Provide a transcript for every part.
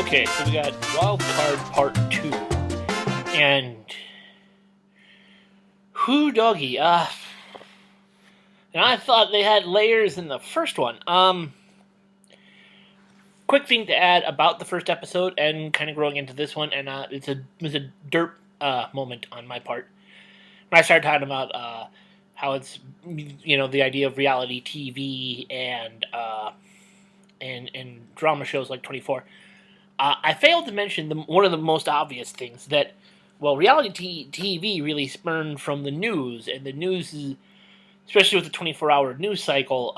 Okay, so we got Wild Card Part 2. And who doggy? And I thought they had layers in the first one. Quick thing to add about the first episode and kind of growing into this one, and it was a derp moment on my part. When I started talking about how it's, the idea of reality TV and drama shows like 24. I failed to mention one of the most obvious things that, reality TV really spurned from the news, and the news is, especially with the 24-hour news cycle,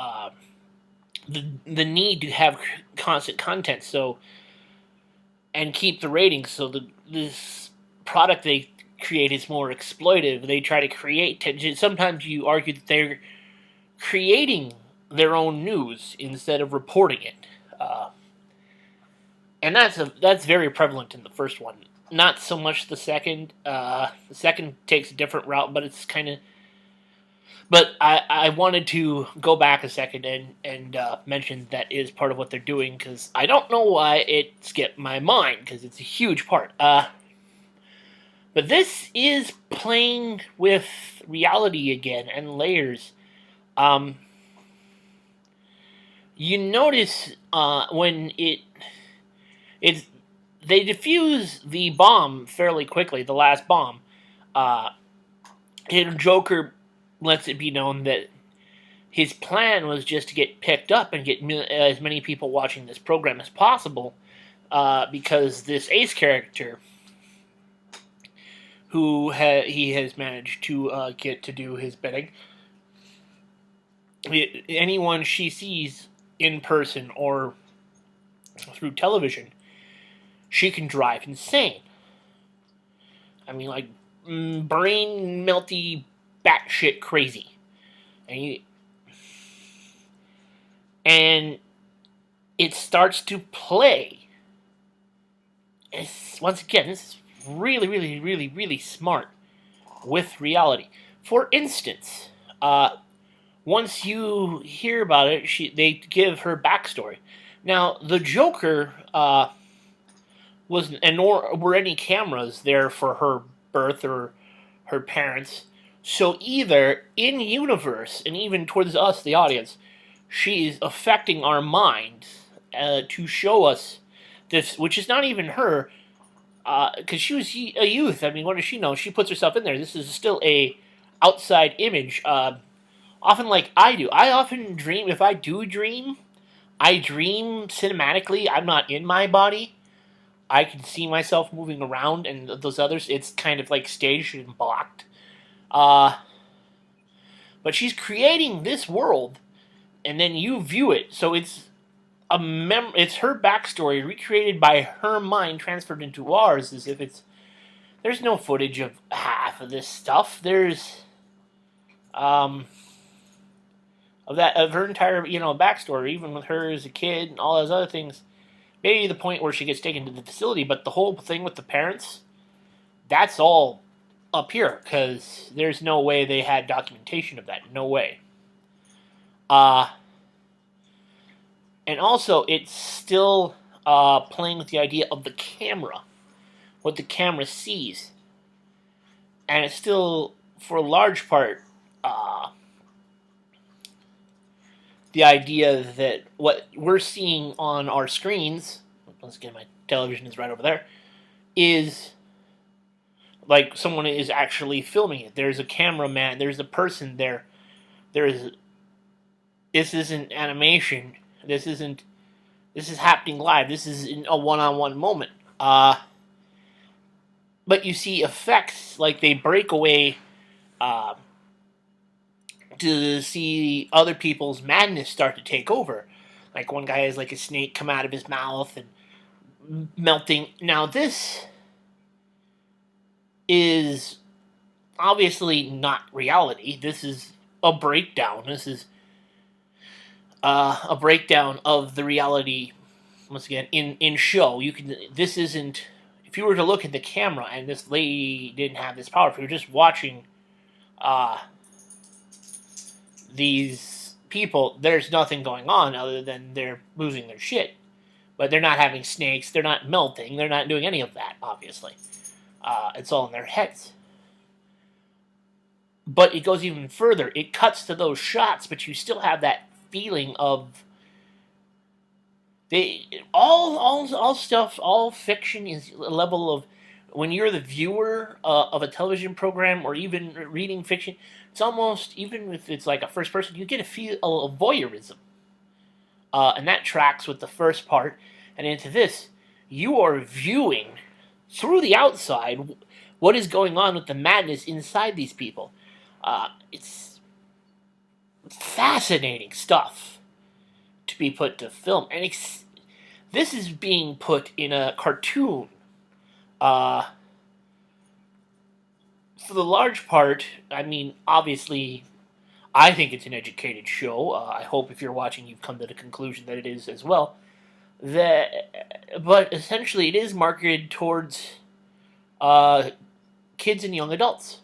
the need to have constant content, and keep the ratings. So this product they create is more exploitive. They try to create. Sometimes you argue that they're creating their own news instead of reporting it. And that's very prevalent in the first one. Not so much the second. The second takes a different route, but it's kind of. But I wanted to go back a second and mention that is part of what they're doing, because I don't know why it skipped my mind, because it's a huge part. But this is playing with reality again and layers. You notice when they defuse the bomb fairly quickly, the last bomb. And Joker lets it be known that his plan was just to get picked up and get as many people watching this program as possible, because this Ace character, who he has managed to get to do his bidding, anyone she sees in person or through television, she can drive insane. I mean, like, brain melty, batshit crazy. And it starts to play. Once again, this is really, really, really, really smart with reality. For instance, once you hear about it, they give her backstory. Now, the Joker nor were any cameras there for her birth or her parents. So either in universe, and even towards us, the audience, she's affecting our minds to show us this, which is not even her, because she was a youth. I mean, what does she know? She puts herself in there. This is still a outside image. Often, like I do, I often dream. If I do dream, I dream cinematically. I'm not in my body. I can see myself moving around, and those others, it's kind of like staged and blocked. But she's creating this world, and then you view it. So it's it's her backstory recreated by her mind, transferred into ours, as if there's no footage of half of this stuff. There's of her entire backstory, even with her as a kid and all those other things. Maybe the point where she gets taken to the facility, but the whole thing with the parents, that's all up here, because there's no way they had documentation of that. No way. And also, it's still playing with the idea of the camera, what the camera sees. And it's still, for a large part, the idea that what we're seeing on our screens, once again, my television is right over there, is like someone is actually filming it. There's a cameraman, there's a person there. This isn't animation. This is happening live. This is in a one-on-one moment. But you see effects, like they break away to see other people's madness start to take over. Like one guy has like a snake come out of his mouth and melting. Now this is obviously not reality. This is a breakdown. This is a breakdown of the reality. Once again, in show, this isn't. If you were to look at the camera and this lady didn't have this power, if you were just watching these people, there's nothing going on other than they're losing their shit. But they're not having snakes, they're not melting, they're not doing any of that, obviously. It's all in their heads. But it goes even further. It cuts to those shots, but you still have that feeling of all stuff, all fiction is a level of when you're the viewer of a television program or even reading fiction. It's almost, even if it's like a first person, you get a feel of voyeurism, and that tracks with the first part. And into this, you are viewing through the outside what is going on with the madness inside these people. It's fascinating stuff to be put to film, and this is being put in a cartoon. For the large part, I mean, obviously, I think it's an educated show. I hope if you're watching, you've come to the conclusion that it is as well. But essentially, it is marketed towards kids and young adults.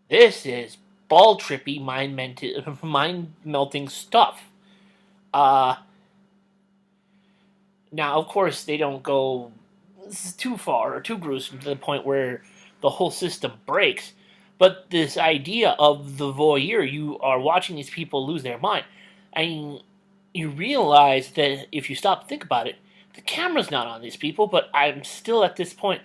This is ball trippy, mind melting stuff. Now, of course, they don't go too far or too gruesome to the point where the whole system breaks. But this idea of the voyeur, you are watching these people lose their mind, and you realize that if you stop to think about it, the camera's not on these people, but I'm still at this point.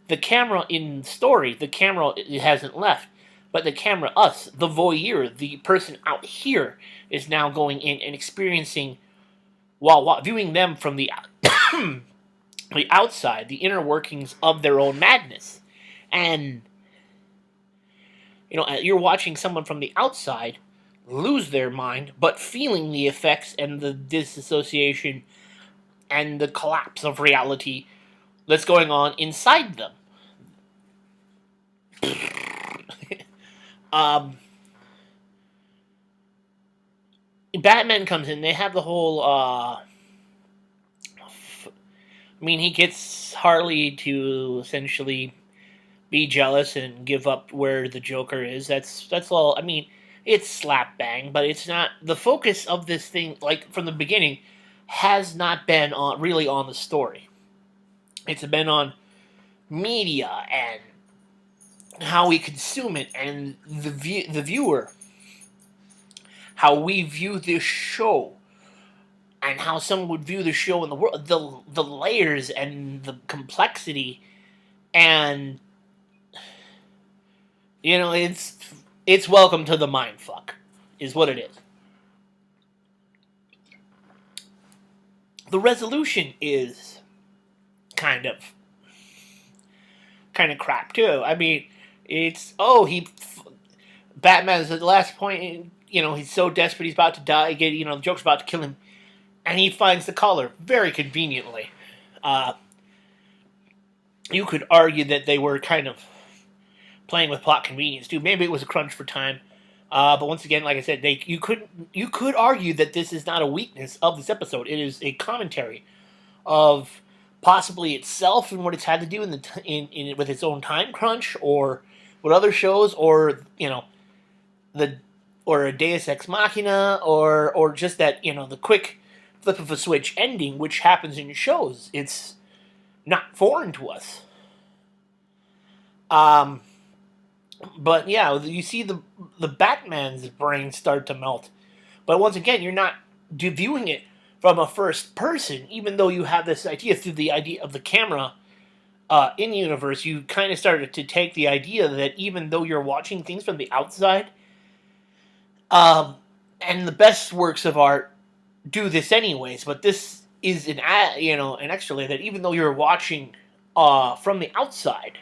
The camera in story, the camera it hasn't left, but the camera, us, the voyeur, the person out here, is now going in and experiencing, while viewing them from the the outside, the inner workings of their own madness. And, you're watching someone from the outside lose their mind, but feeling the effects and the disassociation and the collapse of reality that's going on inside them. Batman comes in, they have the whole, he gets Harley to essentially be jealous and give up where the Joker is. That's all. It's slap bang, but it's not the focus of this thing. Like from the beginning, has not been really on the story. It's been on media and how we consume it, and the viewer, how we view this show, and how someone would view the show in the world, the layers and the complexity, and it's welcome to the mindfuck, is what it is. The resolution is kind of crap too. It's Batman's at the last point. He's so desperate, he's about to die. The Joker's about to kill him, and he finds the collar very conveniently. You could argue that they were kind of playing with plot convenience too. Maybe it was a crunch for time. But once again, like I said, you could argue that this is not a weakness of this episode. It is a commentary of possibly itself and what it's had to do in with its own time crunch, or with other shows, or or a Deus Ex Machina, or just that the quick flip of a switch ending, which happens in shows. It's not foreign to us. But yeah, you see the Batman's brain start to melt. But once again, you're not viewing it from a first person, even though you have this idea through the idea of the camera in universe. You kind of started to take the idea that even though you're watching things from the outside, and the best works of art do this anyways, but this is an extra layer, that even though you're watching from the outside,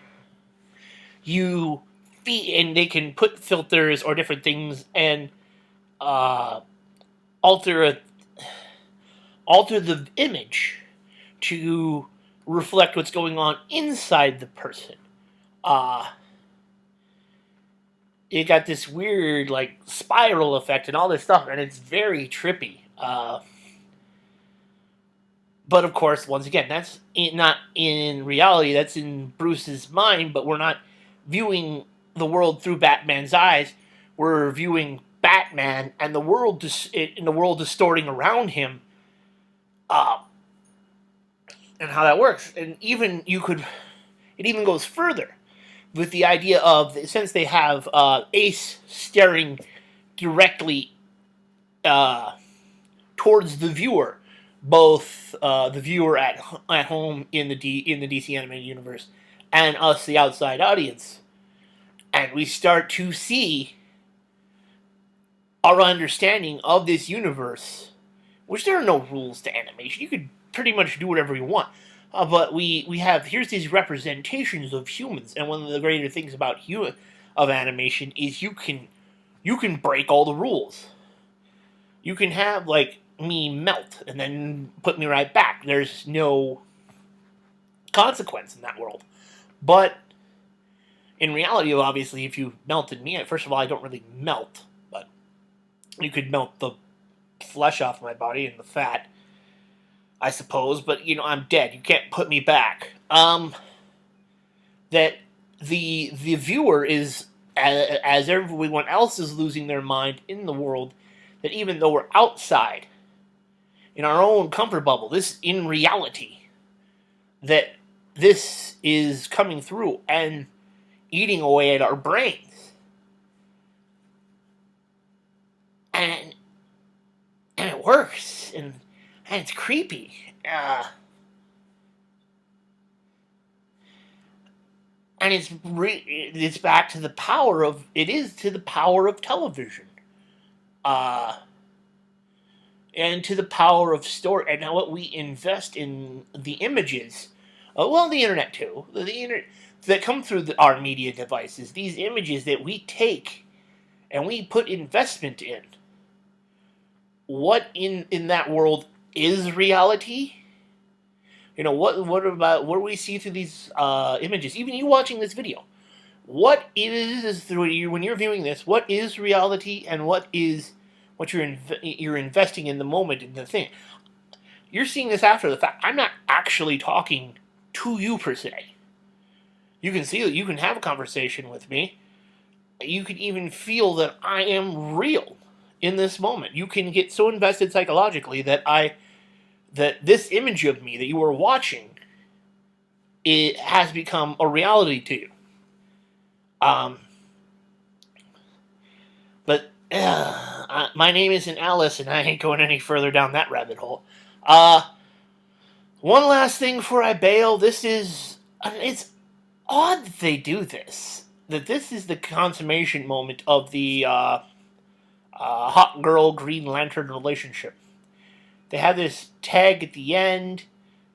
you and they can put filters or different things and alter the image to reflect what's going on inside the person. It got this weird spiral effect and all this stuff, and it's very trippy. But of course, once again, that's not in reality. That's in Bruce's mind. But we're not viewing the world through Batman's eyes. We're viewing Batman and the world distorting around him. and how that works. And even it even goes further with the idea of, since they have Ace staring directly towards the viewer, both the viewer at home in the DC animated universe, and us, the outside audience, and we start to see our understanding of this universe, which there are no rules to animation. You could pretty much do whatever you want. But we have, here's these representations of humans, and one of the greater things about animation is you can break all the rules. You can have, like, me melt and then put me right back. There's no consequence in that world. But in reality, obviously, if you melted me, first of all, I don't really melt, but you could melt the flesh off my body and the fat, I suppose, but, I'm dead. You can't put me back. That the viewer is, as everyone else is losing their mind in the world, that even though we're outside, in our own comfort bubble, this, in reality, that this is coming through and eating away at our brains. And it works, and it's creepy. And it's back to the power of, television. And to the power of story, and now what we invest in the images, the internet too, the internet that come through our media devices, these images that we take and we put investment in. What in that world is reality? What do we see through these images? Even you watching this video, what is when you're viewing this? What is reality, and what you're investing in the moment in the thing? You're seeing this after the fact. I'm not actually talking to you per se. You can see that you can have a conversation with me. You can even feel that I am real in this moment. You can get so invested psychologically that this image of me that you are watching, it has become a reality to you. But my name isn't Alice, and I ain't going any further down that rabbit hole. One last thing before I bail. It's odd that they do this. That this is the consummation moment of the hot girl Green Lantern relationship. They have this tag at the end.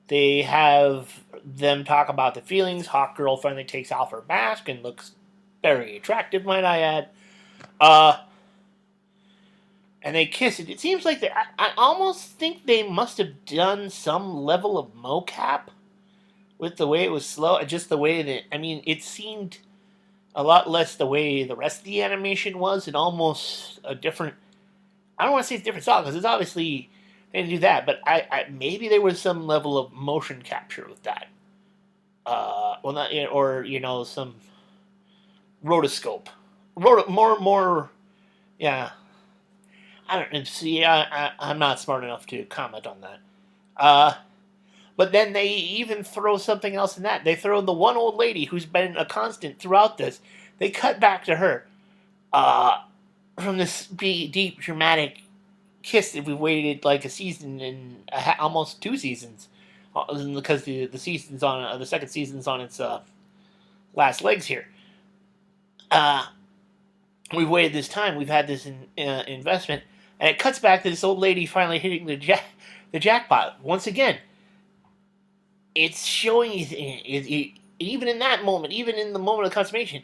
They have them talk about the feelings. Hot girl finally takes off her mask and looks very attractive, might I add. And they kiss it. It seems like I almost think they must have done some level of mocap with the way it was slow. Just the way that, it seemed a lot less the way the rest of the animation was, and almost a different, I don't want to say it's a different style, because it's obviously, they didn't do that, but maybe there was some level of motion capture with that. Some rotoscope. Yeah. I don't see. I'm not smart enough to comment on that. But then they even throw something else in that. They throw the one old lady who's been a constant throughout this. They cut back to her from this deep, dramatic kiss that we waited like a season and almost 2 seasons, because the season's on the second season's on its last legs here. We've waited this time. We've had this investment, and it cuts back to this old lady finally hitting the jackpot once again. It's showing you, even in that moment, even in the moment of consummation,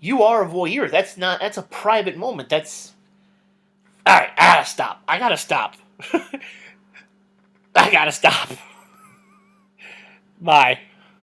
you are a voyeur. That's a private moment. Alright, I gotta stop. I gotta stop. Bye.